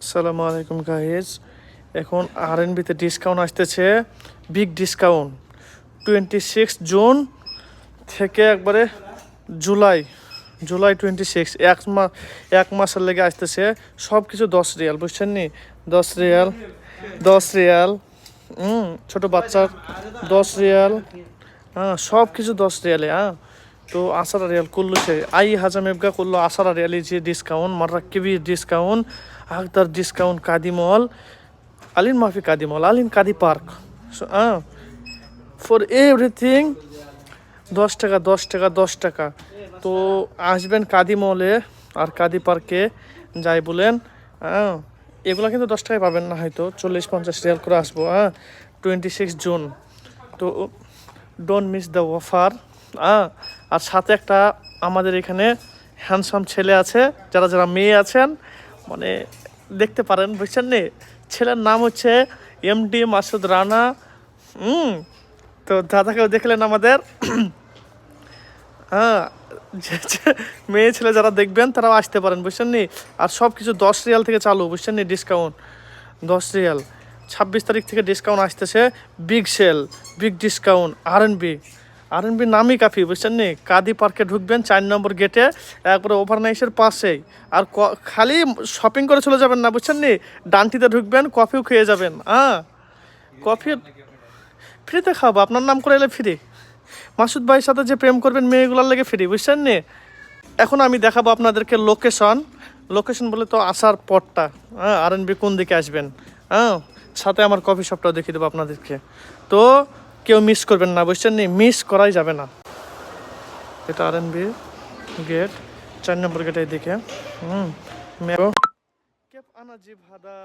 আসসালামু আলাইকুম গাইজ। এখন আরএনবিতে ডিসকাউন্ট আসতেছে, বিগ ডিসকাউন্ট 26 জুন থেকে একবারে জুলাই জুলাই 26 এক মাসের লেগে আসতেছে। সব কিছু 10 রিয়াল, বুঝছেন নি? 10 রিয়াল, 10 রিয়াল, ছোটো বাচ্চার 10 রিয়াল, হ্যাঁ সব কিছু 10 রিয়ালে। হ্যাঁ তো 10 রিয়াল করলো সে আই হাজাম এফগা করলো 10 রিয়ালি যে ডিসকাউন্ট মার্রা কিবির ডিসকাউন্ট আকদার ডিসকাউন্ট কাদিমল আলিন মাফি কাদিমল আলিন কাদি পার্ক হ্যাঁ ফর এভরিথিং 10 টাকা 10 টাকা 10 টাকা। তো আসবেন কাদি মলে আর কাদি পার্কে যাই বলেন। হ্যাঁ এগুলো কিন্তু 10 টাকায় পাবেন না, হয়তো 40-50 রিয়াল করে আসবো। 26 জুন, তো ডোন্ট মিস দ্য অফার। আর সাথে একটা আমাদের এখানে হ্যান্ডসাম ছেলে আছে, যারা যারা মেয়ে আছেন মানে দেখতে পারেন, বুঝছেন নি? ছেলের নাম হচ্ছে এমডি মাসুদ রানা। তো দাদাকেও দেখলেন আমাদের। হ্যাঁ মেয়ে ছেলে যারা দেখবেন তারাও আসতে পারেন, বুঝছেন নি? আর সব কিছু 10 রিয়াল থেকে চালু, বুঝছেন নি? Discount 10 Real. 26 তারিখ থেকে ডিসকাউন্ট আসতেছে, big sale, big discount. RNB নামই কাফি, বুঝছেন নি? কাদি পার্কে ঢুকবেন 4 নম্বর গেটে, একবারে ওভারনাইসের পাশেই। আর খালি শপিং করে চলে যাবেন না, বুঝছেন নি? ডান্টিতে ঢুকবেন, কফিও খেয়ে যাবেন। কফি ফ্রিতে খাবো, আপনার নাম করে এলে ফ্রি। মাসুদ ভাইয়ের সাথে যে প্রেম করবেন মেয়েগুলোর লেগে ফ্রি, বুঝছেন নি? এখন আমি দেখাবো আপনাদেরকে লোকেশন বলে তো আসার পথটা। আরএনবি কোন দিকে আসবেন, সাথে আমার কফি শপটাও দেখিয়ে দেবো আপনাদেরকে। তো কেউ মিস করবেন না, বুঝছেন নি? মিস করাই যাবে না। এটা আরএনবি গেট, 4 নম্বর গেটের দিকে। কেপ আনা জি ভাদা